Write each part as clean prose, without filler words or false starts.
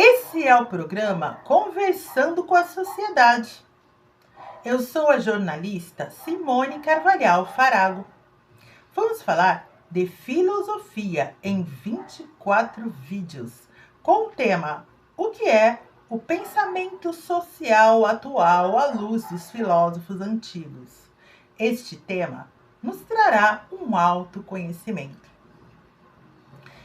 Esse é o programa Conversando com a Sociedade. Eu sou a jornalista Simone Carvalhal Farago. Vamos falar de filosofia em 24 vídeos, com o tema O que é o pensamento social atual à luz dos filósofos antigos. Este tema nos trará um autoconhecimento.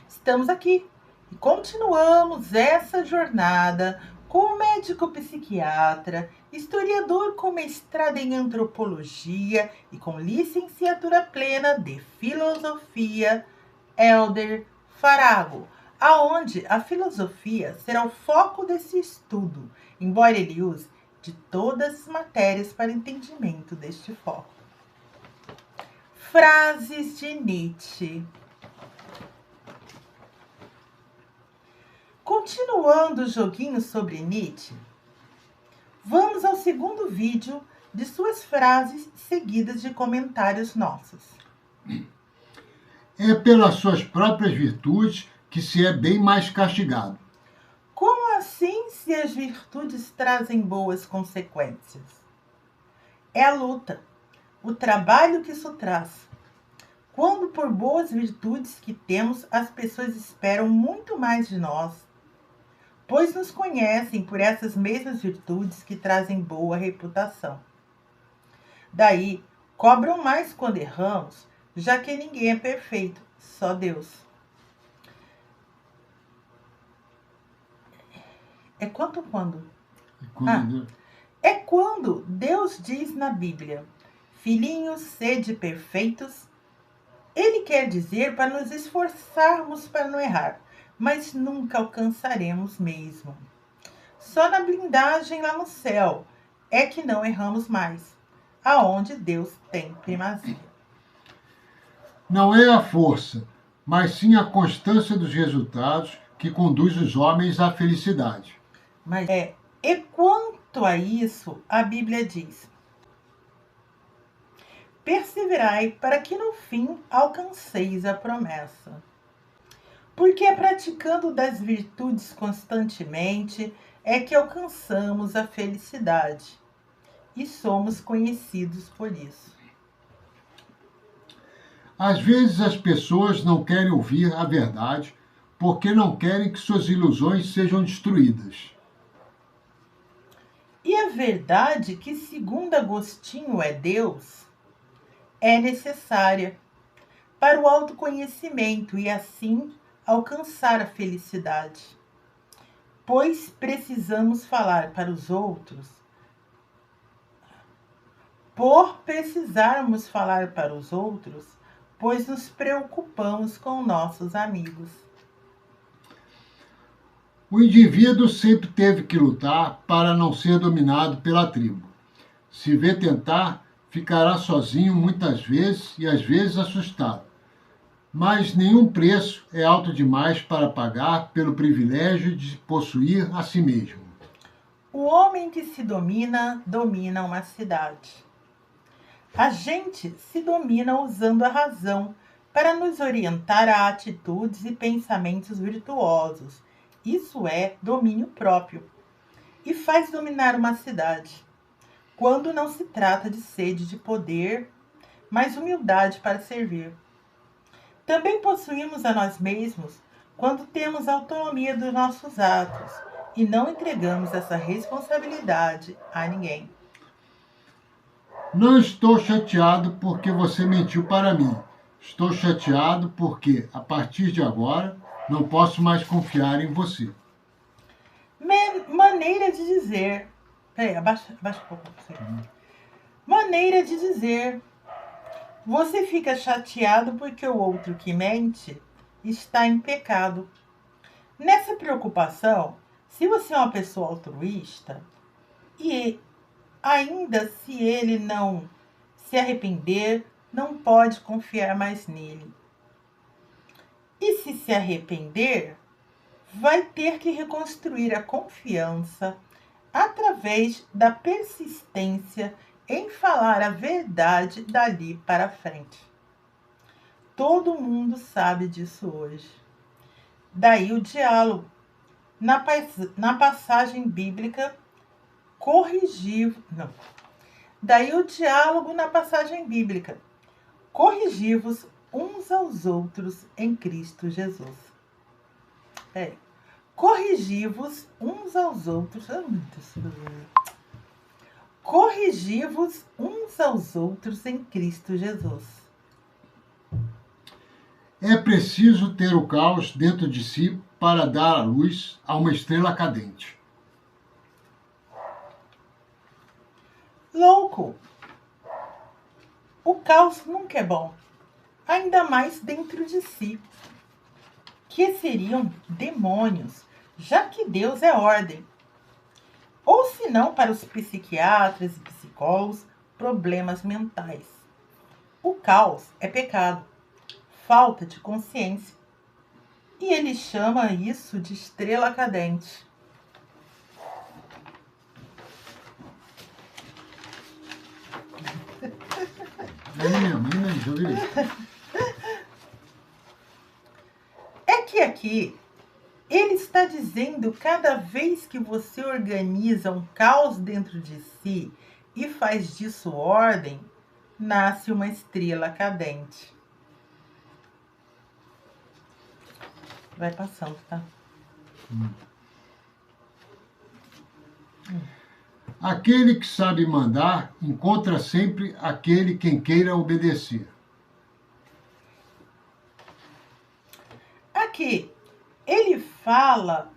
Estamos aqui e continuamos essa jornada com o médico psiquiatra, historiador com mestrado em antropologia e com licenciatura plena de filosofia, Hélder Farago, aonde a filosofia será o foco desse estudo, embora ele use de todas as matérias para entendimento deste foco. Frases de Nietzsche. Continuando o joguinho sobre Nietzsche, vamos ao segundo vídeo de suas frases seguidas de comentários nossos. É pelas suas próprias virtudes que se é bem mais castigado. Como assim se as virtudes trazem boas consequências? É a luta, o trabalho que isso traz. Quando por boas virtudes que temos, as pessoas esperam muito mais de nós, pois nos conhecem por essas mesmas virtudes que trazem boa reputação. Daí, cobram mais quando erramos, já que ninguém é perfeito, só Deus. É quando? É quando Deus diz na Bíblia: filhinhos, sede perfeitos. Ele quer dizer para nos esforçarmos para não errar, mas nunca alcançaremos mesmo. Só na blindagem lá no céu é que não erramos mais, aonde Deus tem primazia. Não é a força, mas sim a constância dos resultados que conduz os homens à felicidade. Mas e quanto a isso, a Bíblia diz: perseverai para que no fim alcanceis a promessa. Porque é praticando das virtudes constantemente é que alcançamos a felicidade. E somos conhecidos por isso. Às vezes as pessoas não querem ouvir a verdade porque não querem que suas ilusões sejam destruídas. E a verdade que, segundo Agostinho, é Deus, é necessária para o autoconhecimento e assim alcançar a felicidade. Pois precisamos falar para os outros. Por precisarmos falar para os outros, pois nos preocupamos com nossos amigos. O indivíduo sempre teve que lutar para não ser dominado pela tribo. Se vê tentar, ficará sozinho muitas vezes e às vezes assustado. Mas nenhum preço é alto demais para pagar pelo privilégio de possuir a si mesmo. O homem que se domina, domina uma cidade. A gente se domina usando a razão para nos orientar a atitudes e pensamentos virtuosos. Isso é domínio próprio. E faz dominar uma cidade, quando não se trata de sede de poder, mas humildade para servir. Também possuímos a nós mesmos quando temos autonomia dos nossos atos e não entregamos essa responsabilidade a ninguém. Não estou chateado porque você mentiu para mim. Estou chateado porque, a partir de agora, não posso mais confiar em você. Maneira de dizer. Peraí, abaixa um pouco. Maneira de dizer. Você fica chateado porque o outro que mente está em pecado. Nessa preocupação, se você é uma pessoa altruísta e ainda se ele não se arrepender, não pode confiar mais nele. E se arrepender, vai ter que reconstruir a confiança através da persistência em falar a verdade dali para frente. Todo mundo sabe disso hoje. Daí o diálogo. na passagem bíblica corrigir. Não. Daí o diálogo na passagem bíblica. Corrigi-vos uns aos outros em Cristo Jesus. Corrigi-vos uns aos outros. Corrigi-vos uns aos outros em Cristo Jesus. É preciso ter o caos dentro de si para dar a luz a uma estrela cadente. Louco! O caos nunca é bom, ainda mais dentro de si, que seriam demônios, já que Deus é ordem. Ou se não, para os psiquiatras e psicólogos, problemas mentais. O caos é pecado, falta de consciência. E ele chama isso de estrela cadente. Já virei. É que aqui ele está dizendo cada vez que você organiza um caos dentro de si e faz disso ordem, nasce uma estrela cadente. Vai passando, tá? Aquele que sabe mandar encontra sempre aquele quem queira obedecer. Aqui, ele fala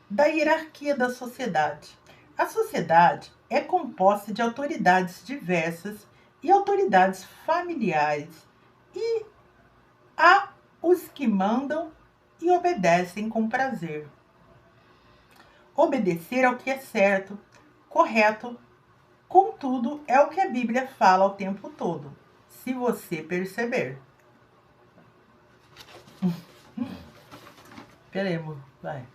da hierarquia da sociedade. A sociedade é composta de autoridades diversas e autoridades familiares, e há os que mandam e obedecem com prazer. Obedecer ao que é certo, correto, contudo, é o que a Bíblia fala o tempo todo, se você perceber. Peraí, amor, vai.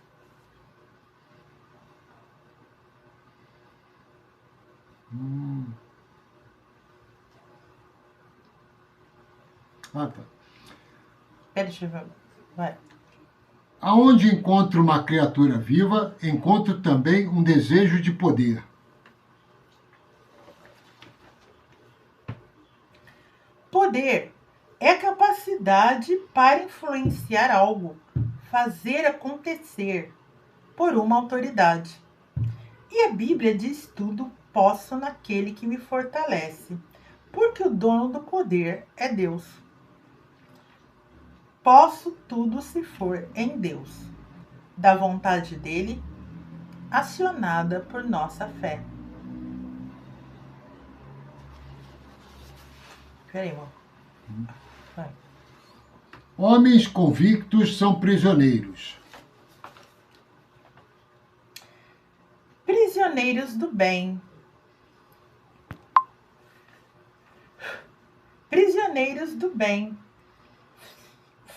Tá. Pera, deixa eu ver. Vai. Aonde encontro uma criatura viva, encontro também um desejo de poder. Poder é capacidade para influenciar algo, fazer acontecer por uma autoridade. E a Bíblia diz tudo posso naquele que me fortalece, porque o dono do poder é Deus. Posso tudo se for em Deus, da vontade dele, acionada por nossa fé. Peraí, amor. Vai. Homens convictos são prisioneiros. Prisioneiros do bem. Prisioneiros do bem.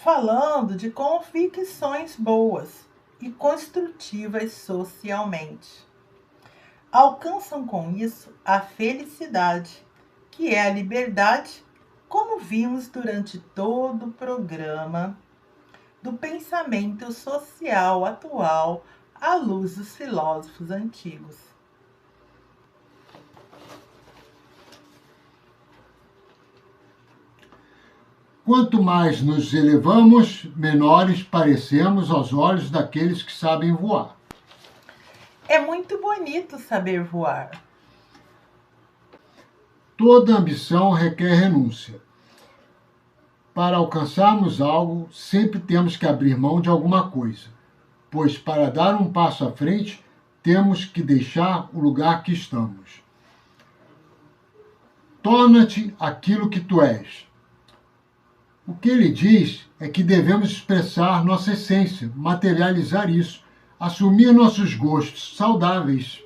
Falando de convicções boas e construtivas socialmente. Alcançam com isso a felicidade, que é a liberdade, como vimos durante todo o programa do pensamento social atual à luz dos filósofos antigos. Quanto mais nos elevamos, menores parecemos aos olhos daqueles que sabem voar. É muito bonito saber voar. Toda ambição requer renúncia. Para alcançarmos algo, sempre temos que abrir mão de alguma coisa, pois para dar um passo à frente, temos que deixar o lugar que estamos. Torna-te aquilo que tu és. O que ele diz é que devemos expressar nossa essência, materializar isso, assumir nossos gostos saudáveis.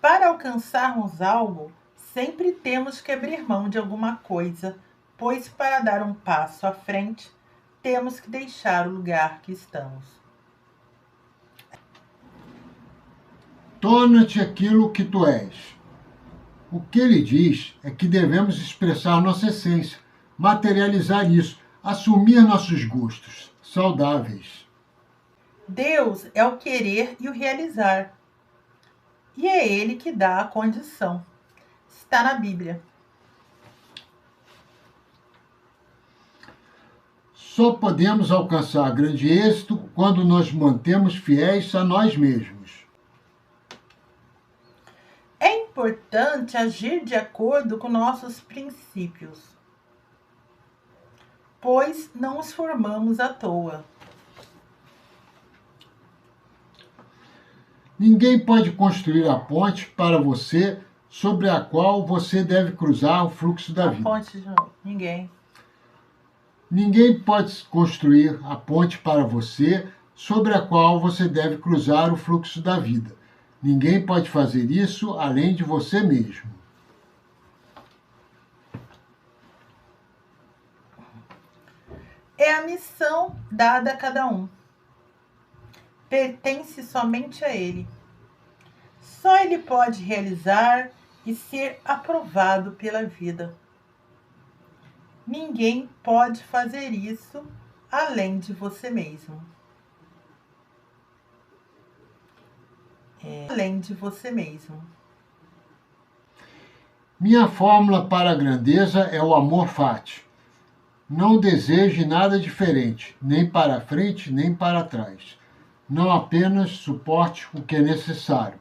Para alcançarmos algo, sempre temos que abrir mão de alguma coisa, pois para dar um passo à frente, temos que deixar o lugar que estamos. Torna-te aquilo que tu és. O que ele diz é que devemos expressar nossa essência, materializar isso, assumir nossos gostos saudáveis. Deus é o querer e o realizar. E é Ele que dá a condição. Está na Bíblia. Só podemos alcançar grande êxito quando nos mantemos fiéis a nós mesmos. É importante agir de acordo com nossos princípios, pois não os formamos à toa. Ninguém pode construir a ponte para você sobre a qual você deve cruzar o fluxo da vida. Ponte de novo. Ninguém. Ninguém pode construir a ponte para você sobre a qual você deve cruzar o fluxo da vida. Ninguém pode fazer isso além de você mesmo. É a missão dada a cada um. Pertence somente a Ele. Só Ele pode realizar e ser aprovado pela vida. Ninguém pode fazer isso além de você mesmo. Além de você mesmo. Minha fórmula para a grandeza é o amor fati. Não deseje nada diferente, nem para frente, nem para trás. Não apenas suporte o que é necessário.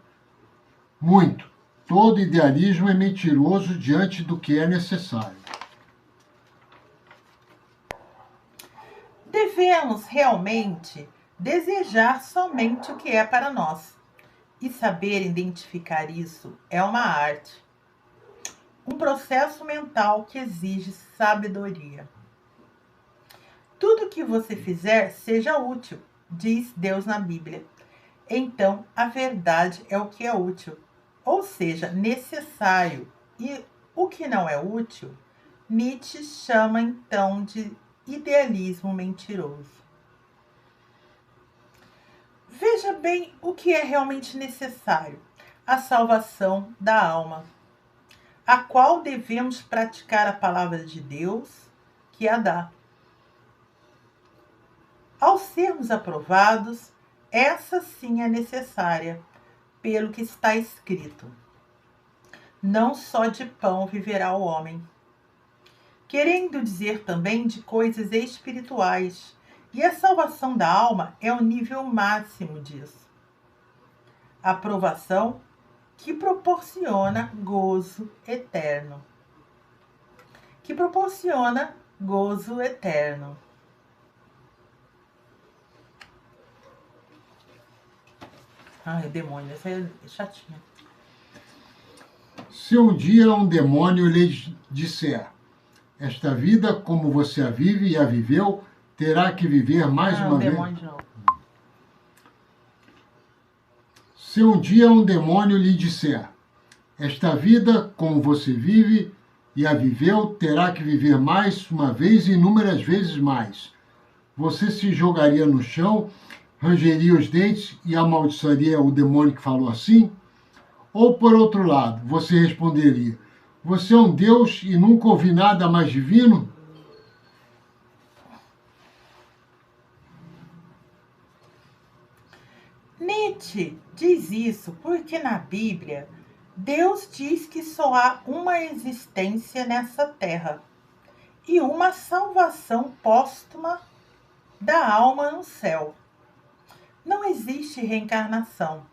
Muito. Todo idealismo é mentiroso diante do que é necessário. Devemos realmente desejar somente o que é para nós. E saber identificar isso é uma arte. Um processo mental que exige sabedoria. Tudo que você fizer seja útil, diz Deus na Bíblia. Então, a verdade é o que é útil, ou seja, necessário. E o que não é útil, Nietzsche chama então de idealismo mentiroso. Veja bem o que é realmente necessário: a salvação da alma, a qual devemos praticar a palavra de Deus que a dá. Ao sermos aprovados, essa sim é necessária, pelo que está escrito: não só de pão viverá o homem. Querendo dizer também de coisas espirituais, e a salvação da alma é o nível máximo disso. A aprovação que proporciona gozo eterno. Que proporciona gozo eterno. Ai, demônio, essa é chatinha. Se um dia um demônio lhe disser: esta vida, como você a vive e a viveu, terá que viver mais uma vez. Demônio de novo. Se um dia um demônio lhe disser: esta vida, como você vive e a viveu, terá que viver mais uma vez e inúmeras vezes mais, você se jogaria no chão, rangeria os dentes e amaldiçoaria o demônio que falou assim? Ou, por outro lado, você responderia: você é um Deus e nunca ouvi nada mais divino? Nietzsche diz isso porque na Bíblia Deus diz que só há uma existência nessa terra e uma salvação póstuma da alma no céu. Não existe reencarnação.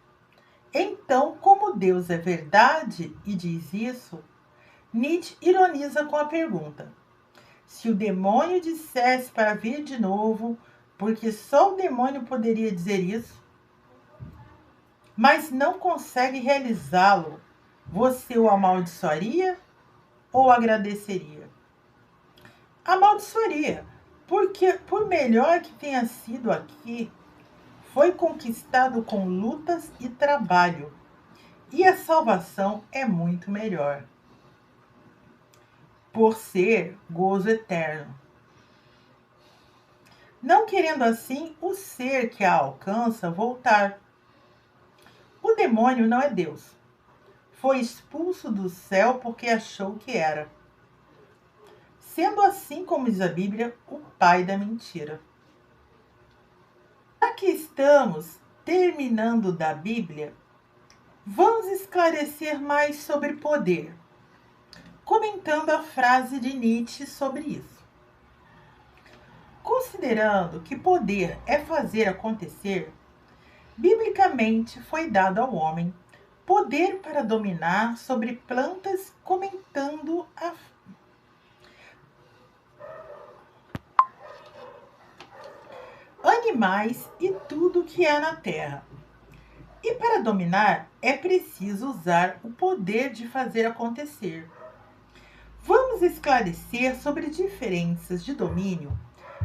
Então, como Deus é verdade e diz isso, Nietzsche ironiza com a pergunta: se o demônio dissesse para vir de novo, porque só o demônio poderia dizer isso, mas não consegue realizá-lo, você o amaldiçoaria ou agradeceria? Amaldiçoaria, porque por melhor que tenha sido aqui, foi conquistado com lutas e trabalho, e a salvação é muito melhor, por ser gozo eterno. Não querendo assim o ser que a alcança voltar. O demônio não é Deus. Foi expulso do céu porque achou que era. Sendo assim, como diz a Bíblia, o pai da mentira. Aqui estamos terminando da Bíblia. Vamos esclarecer mais sobre poder, comentando a frase de Nietzsche sobre isso. Considerando que poder é fazer acontecer, biblicamente foi dado ao homem poder para dominar sobre plantas, comentando animais e tudo que há na terra. E para dominar é preciso usar o poder de fazer acontecer. Vamos esclarecer sobre diferenças de domínio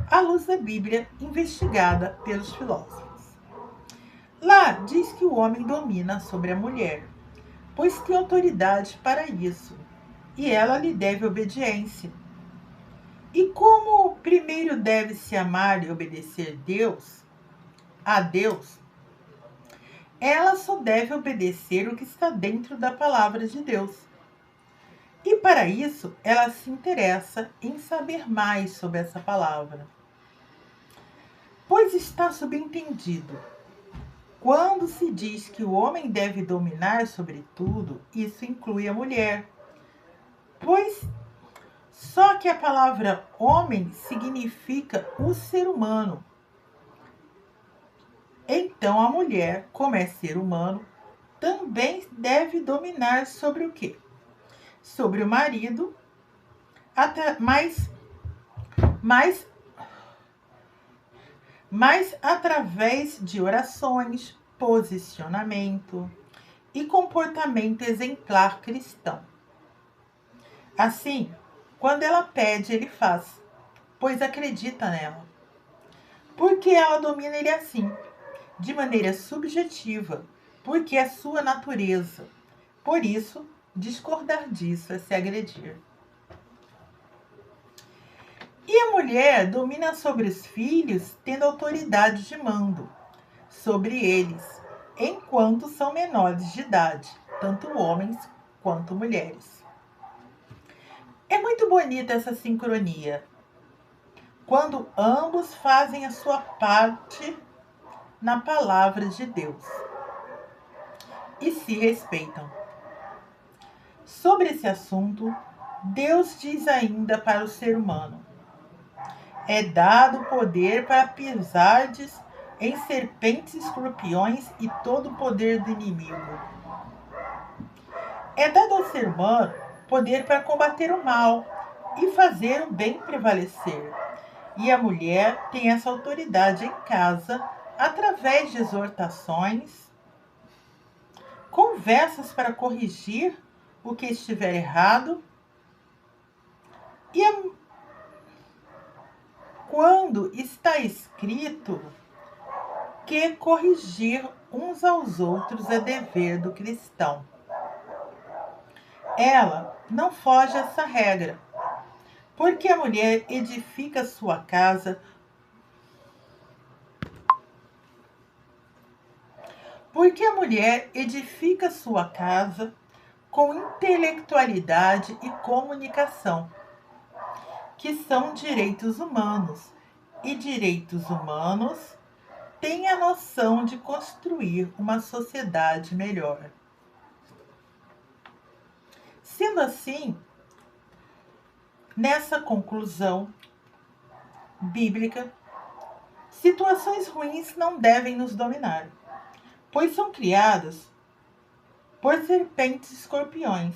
à luz da Bíblia investigada pelos filósofos. Lá diz que o homem domina sobre a mulher, pois tem autoridade para isso, e ela lhe deve obediência. E como primeiro deve-se amar e obedecer a Deus, ela só deve obedecer o que está dentro da palavra de Deus. E para isso, ela se interessa em saber mais sobre essa palavra. Pois está subentendido, quando se diz que o homem deve dominar sobre tudo, isso inclui a mulher. Pois só que a palavra homem significa o ser humano. Então a mulher, como é ser humano, também deve dominar sobre o quê? Sobre o marido, até mas através de orações, posicionamento e comportamento exemplar cristão. Assim, quando ela pede, ele faz, pois acredita nela. Porque ela domina ele assim, de maneira subjetiva, porque é sua natureza. Por isso, discordar disso é se agredir. E a mulher domina sobre os filhos, tendo autoridade de mando sobre eles, enquanto são menores de idade, tanto homens quanto mulheres. É muito bonita essa sincronia, quando ambos fazem a sua parte na palavra de Deus e se respeitam. Sobre esse assunto, Deus diz ainda para o ser humano: é dado poder para pisardes em serpentes, escorpiões e todo o poder do inimigo. É dado ao ser humano poder para combater o mal e fazer o bem prevalecer. E a mulher tem essa autoridade em casa através de exortações, conversas para corrigir o que estiver errado e quando está escrito que corrigir uns aos outros é dever do cristão. Ela não foge a essa regra, porque a mulher edifica sua casa com intelectualidade e comunicação, que são direitos humanos, e direitos humanos têm a noção de construir uma sociedade melhor. Sendo assim, nessa conclusão bíblica, situações ruins não devem nos dominar, pois são criadas por serpentes e escorpiões,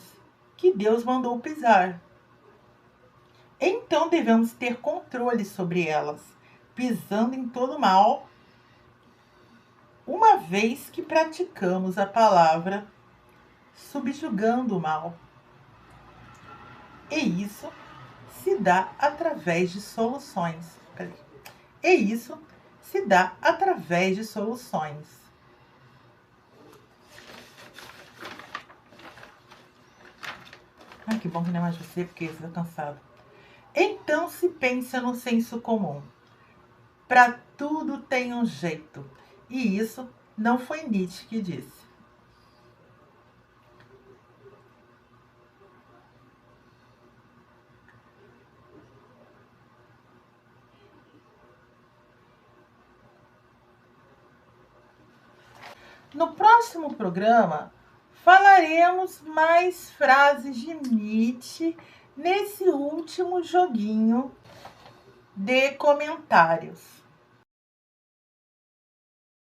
que Deus mandou pisar. Então devemos ter controle sobre elas, pisando em todo mal, uma vez que praticamos a palavra, subjugando o mal. E isso se dá através de soluções. Ai, que bom que não é mais você, porque você está cansado. Então se pensa no senso comum. Para tudo tem um jeito. E isso não foi Nietzsche que disse. No próximo programa, falaremos mais frases de Nietzsche nesse último joguinho de comentários.